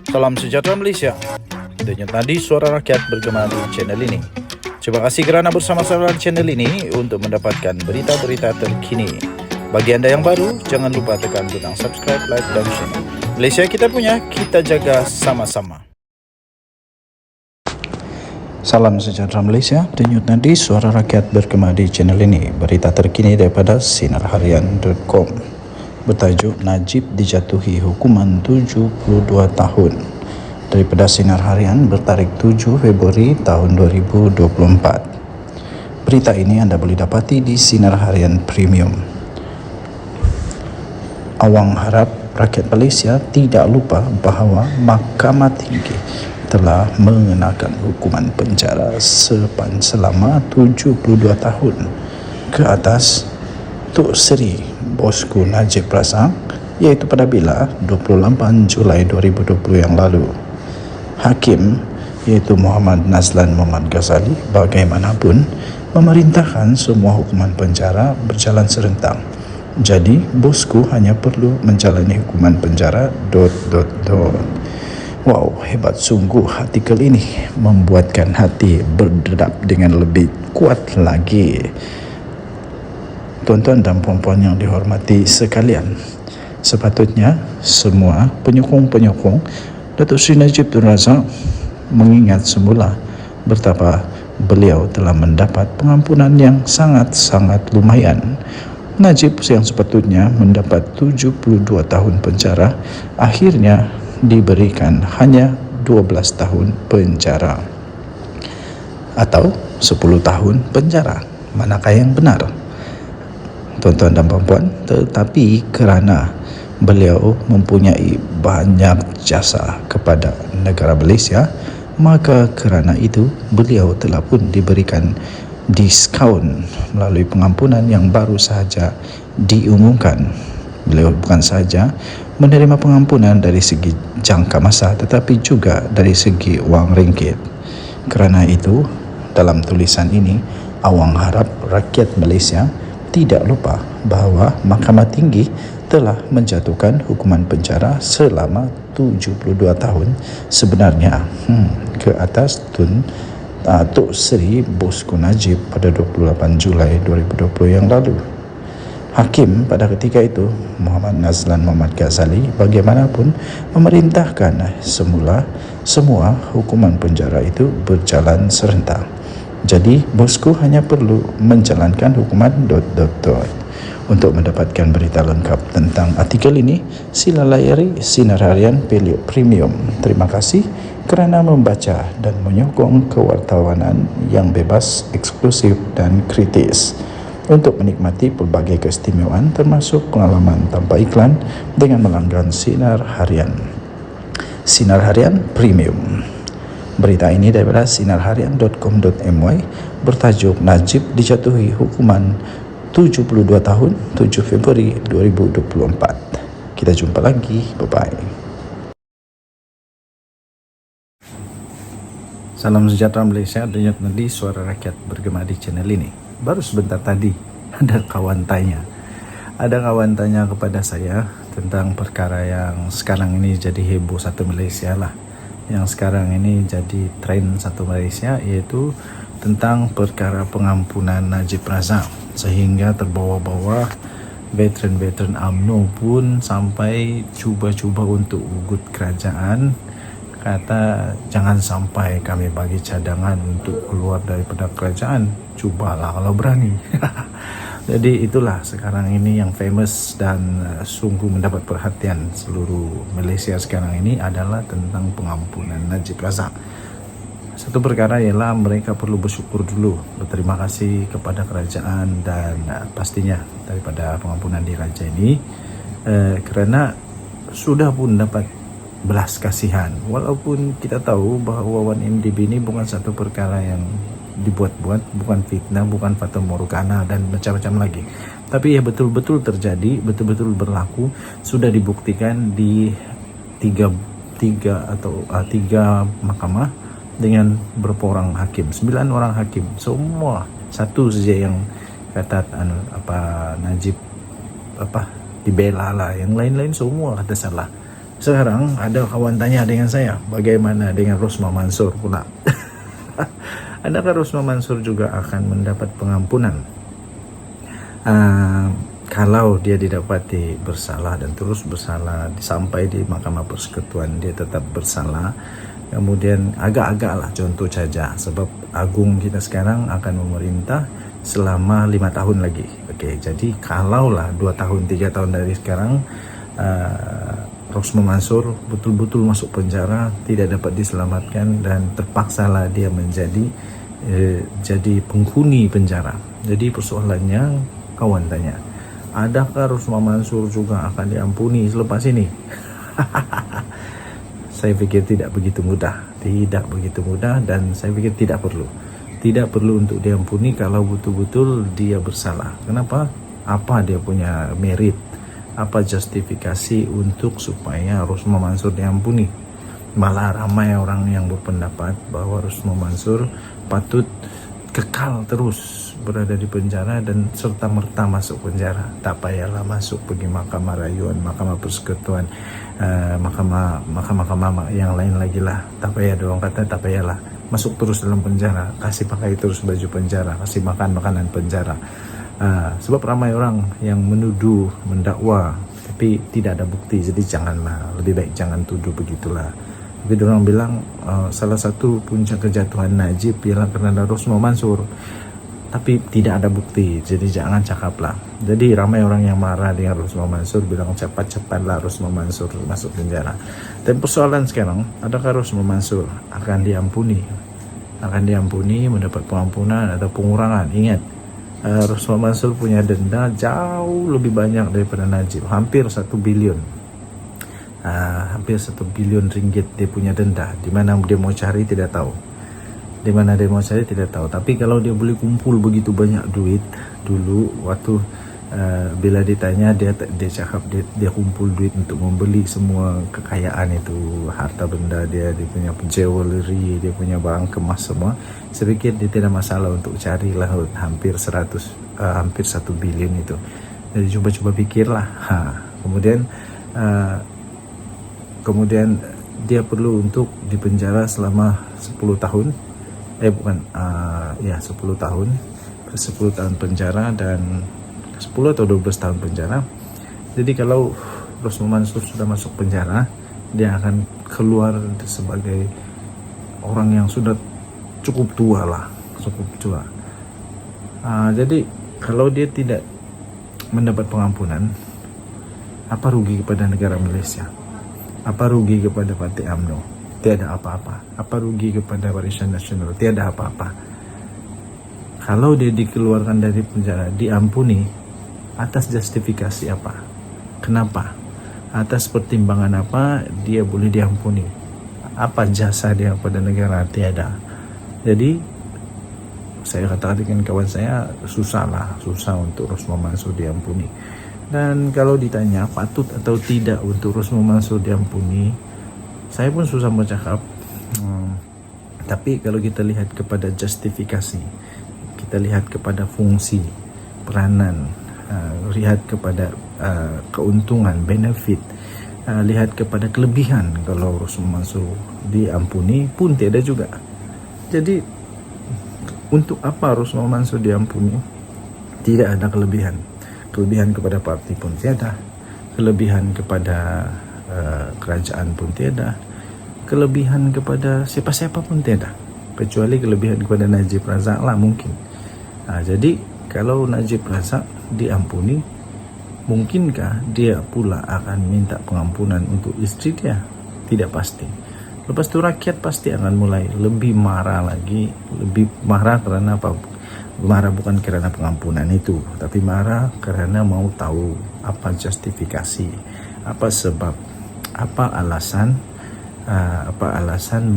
Salam sejahtera Malaysia. Denyut nadi suara rakyat bergema di channel ini. Terima kasih kerana bersama-sama di channel ini untuk mendapatkan berita-berita terkini. Bagi anda yang baru, jangan lupa tekan butang subscribe, like dan share. Malaysia kita punya, kita jaga sama-sama. Salam sejahtera Malaysia. Denyut nadi suara rakyat bergema di channel ini. Berita terkini daripada sinarharian.com. Bertajuk Najib dijatuhi hukuman 72 tahun. Daripada Sinar Harian bertarikh 7 Februari tahun 2024. Berita ini anda boleh dapati di Sinar Harian Premium. Awang harap rakyat Malaysia tidak lupa bahawa Mahkamah Tinggi telah mengenakan hukuman penjara selama 72 tahun ke atas Tok Seri Bosku Najib Razak, iaitu pada bila 28 Julai 2020 yang lalu. Hakim iaitu Muhammad Nazlan Muhammad Ghazali bagaimanapun memerintahkan semua hukuman penjara berjalan serentak. Jadi bosku hanya perlu menjalani hukuman penjara ... Wow, hebat sungguh artikel ini, membuatkan hati berdetak dengan lebih kuat lagi. Tuan-tuan dan puan-puan yang dihormati sekalian, sepatutnya semua penyokong-penyokong Datuk Seri Najib Tun Razak mengingat semula betapa beliau telah mendapat pengampunan yang sangat-sangat lumayan. Najib yang sepatutnya mendapat 72 tahun penjara akhirnya diberikan hanya 12 tahun penjara atau 10 tahun penjara. Manakah yang benar, tuan-tuan dan puan-puan? Tetapi kerana beliau mempunyai banyak jasa kepada negara Malaysia, maka kerana itu beliau telah pun diberikan diskaun melalui pengampunan yang baru sahaja diumumkan. Beliau bukan sahaja menerima pengampunan dari segi jangka masa tetapi juga dari segi wang ringgit. Kerana itu, dalam tulisan ini, awang harap rakyat Malaysia tidak lupa bahawa Mahkamah Tinggi telah menjatuhkan hukuman penjara selama 72 tahun sebenarnya ke atas Tok Seri Bosku Najib pada 28 Julai 2020 yang lalu. Hakim pada ketika itu, Muhammad Nazlan Muhammad Ghazali, bagaimanapun memerintahkan semua hukuman penjara itu berjalan serentak. Jadi bosku hanya perlu menjalankan hukuman ... Untuk mendapatkan berita lengkap tentang artikel ini, sila layari Sinar Harian Premium. Terima kasih kerana membaca dan menyokong kewartawanan yang bebas, eksklusif dan kritis. Untuk menikmati pelbagai keistimewaan termasuk pengalaman tanpa iklan dengan melanggan Sinar Harian. Sinar Harian Premium. Berita ini daripada sinarharian.com.my bertajuk Najib dijatuhi hukuman 72 tahun 7 Februari 2024. Kita jumpa lagi. Bye-bye. Salam sejahtera Malaysia. Denyut nadi suara rakyat bergema di channel ini. Baru sebentar tadi ada kawan tanya kepada saya tentang perkara yang sekarang ini jadi heboh satu Malaysia lah. Yang sekarang ini jadi tren satu Malaysia, iaitu tentang perkara pengampunan Najib Razak, sehingga terbawa-bawa veteran-veteran UMNO pun sampai cuba-cuba untuk ugut kerajaan, kata jangan sampai kami bagi cadangan untuk keluar daripada kerajaan, cubalah kalau berani. Jadi itulah sekarang ini yang famous dan sungguh mendapat perhatian seluruh Malaysia sekarang ini adalah tentang pengampunan Najib Razak. Satu perkara ialah mereka perlu bersyukur dulu, berterima kasih kepada kerajaan dan pastinya daripada pengampunan diraja ini kerana sudah pun dapat belas kasihan. Walaupun kita tahu bahawa 1MDB ini bukan satu perkara yang dibuat-buat, bukan fitnah, bukan fata morgana dan macam-macam lagi, tapi ya betul-betul terjadi, betul-betul berlaku, sudah dibuktikan di tiga mahkamah dengan berapa orang hakim, 9 orang hakim, semua satu saja yang kata Najib dibela lah, yang lain-lain semua kata salah. Sekarang ada kawan tanya dengan saya, bagaimana dengan Rosma Mansur pula? Adakah Rosma Mansur juga akan mendapat pengampunan kalau dia didapati bersalah dan terus bersalah sampai di Mahkamah Persekutuan dia tetap bersalah? Kemudian agak-agak lah contoh saja, sebab Agung kita sekarang akan memerintah selama 5 tahun lagi. Oke, jadi kalaulah 2 tahun 3 tahun dari sekarang Rosma Mansur betul-betul masuk penjara, tidak dapat diselamatkan dan terpaksalah dia menjadi jadi penghuni penjara. Jadi persoalannya, kawan tanya, adakah Rosma Mansur juga akan diampuni selepas ini? Saya pikir tidak begitu mudah, dan saya pikir tidak perlu untuk diampuni kalau betul-betul dia bersalah. Kenapa? Apa dia punya merit? Apa justifikasi untuk supaya Rosma Mansur diampuni? Malah ramai orang yang berpendapat bahwa Rosma Mansur patut kekal terus berada di penjara dan serta-merta masuk penjara. Tak payahlah masuk pergi Mahkamah Rayuan, Mahkamah Persekutuan, mahkamah yang lain lagi lah. Tak payah, doang kata tak payahlah. Masuk terus dalam penjara, kasih pakai terus baju penjara, kasih makan makanan penjara. Sebab ramai orang yang menuduh, mendakwa, tapi tidak ada bukti. Jadi janganlah, lebih baik jangan tuduh begitulah. Tapi orang bilang salah satu puncak kejatuhan Najib ialah karena Rosma Mansur, tapi tidak ada bukti. Jadi jangan cakaplah. Jadi ramai orang yang marah dengan Rosma Mansur, bilang cepat-cepatlah Rosma Mansur masuk penjara. Dan persoalan sekarang, adakah Rosma Mansur akan diampuni? Akan diampuni, mendapat pengampunan atau pengurangan? Ingat, Rosma Mansur punya denda jauh lebih banyak daripada Najib, hampir 1 bilion. Hampir 1 bilion ringgit dia punya denda. Di mana dia mau cari tidak tahu. Tapi kalau dia boleh kumpul begitu banyak duit dulu, waktu bila ditanya dia cakap dia kumpul duit untuk membeli semua kekayaan itu, harta benda dia punya jewelry, dia punya barang kemas semua. Saya pikir dia tidak masalah untuk carilah hampir 1 bilion itu. Jadi coba pikirlah. Kemudian dia perlu untuk dipenjara selama 10 tahun. 10 tahun penjara dan 10 atau 12 tahun penjara. Jadi kalau Rosma Mansur sudah masuk penjara, dia akan keluar sebagai orang yang sudah cukup tua. Jadi kalau dia tidak mendapat pengampunan, apa rugi kepada negara Malaysia? Apa rugi kepada Parti UMNO? Tiada apa-apa. Apa rugi kepada Barisan Nasional? Tiada apa-apa. Kalau dia dikeluarkan dari penjara, diampuni, atas justifikasi apa? Kenapa? Atas pertimbangan apa dia boleh diampuni? Apa jasa dia pada negara? Tiada. Jadi saya katakan dengan kawan saya, susah untuk Rosma Mansur diampuni. Dan kalau ditanya patut atau tidak untuk Rosma Mansur diampuni, saya pun susah bercakap. Tapi kalau kita lihat kepada justifikasi, kita lihat kepada fungsi, peranan, lihat kepada keuntungan, benefit, lihat kepada kelebihan, kalau Rosma Mansur diampuni pun tiada juga. Jadi untuk apa Rosma Mansur diampuni? Tidak ada kelebihan. Kelebihan kepada parti pun tiada, kelebihan kepada kerajaan pun tiada, kelebihan kepada siapa-siapa pun tiada, kecuali kelebihan kepada Najib Razak lah mungkin. Jadi kalau Najib Razak diampuni, mungkinkah dia pula akan minta pengampunan untuk istri dia? Tidak pasti. Lepas itu rakyat pasti akan mulai lebih marah lagi. Lebih marah karena apa? Marah bukan kerana pengampunan itu, tapi marah kerana mau tahu apa justifikasi, apa sebab, apa alasan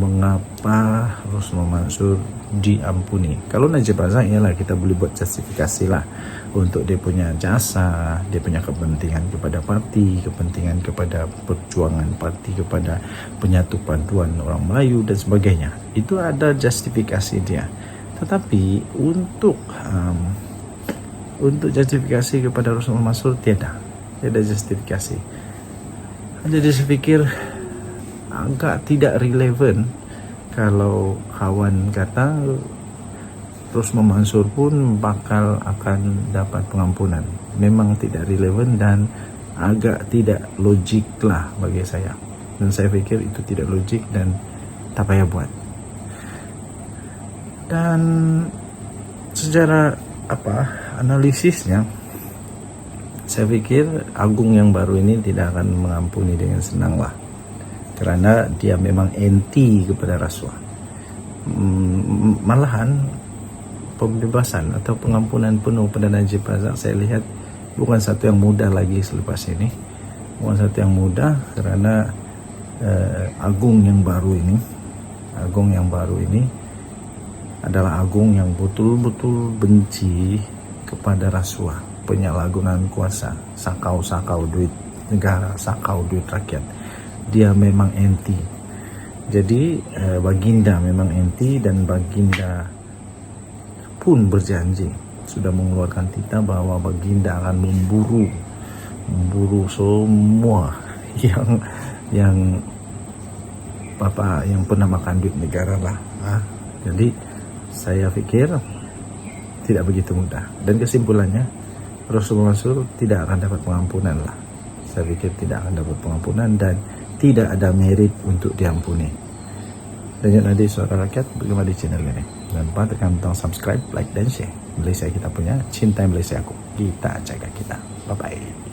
mengapa Rosma Mansur diampuni. Kalau Najib Razak, ialah kita boleh buat justifikasi lah untuk dia punya jasa, dia punya kepentingan kepada parti, kepentingan kepada perjuangan parti, kepada penyatu paduan orang Melayu dan sebagainya. Itu ada justifikasi dia. Tetapi untuk justifikasi kepada Rosma Mansur tiada justifikasi. Jadi saya pikir agak tidak relevan kalau kawan kata Rosmah Mansur pun bakal akan dapat pengampunan. Memang tidak relevan dan agak tidak logik lah bagi saya. Dan saya pikir itu tidak logik dan tak payah buat. Dan secara analisisnya, saya pikir Agung yang baru ini tidak akan mengampuni dengan senang lah, karena dia memang anti kepada rasuah. Malahan pembebasan atau pengampunan penuh pada Najib Razak saya lihat bukan satu yang mudah lagi selepas ini, bukan satu yang mudah karena Agung yang baru ini adalah Agung yang betul-betul benci kepada rasuah, penyalahgunaan kuasa, sakau duit negara, sakau duit rakyat. Dia memang anti. Jadi Baginda memang anti, dan Baginda pun berjanji, sudah mengeluarkan titah bahwa Baginda akan memburu semua yang pernah makan duit negara lah. Jadi saya pikir tidak begitu mudah, dan kesimpulannya Rosmah Mansur tidak akan dapat pengampunan lah. Saya pikir tidak akan dapat pengampunan dan tidak ada merit untuk diampuni. Dan yang nanti Suara Rakyat bagaimana di channel ini. Jangan lupa tekan tombol subscribe, like dan share. Malaysia kita punya, cinta Malaysia aku. Kita jaga kita. Bye bye.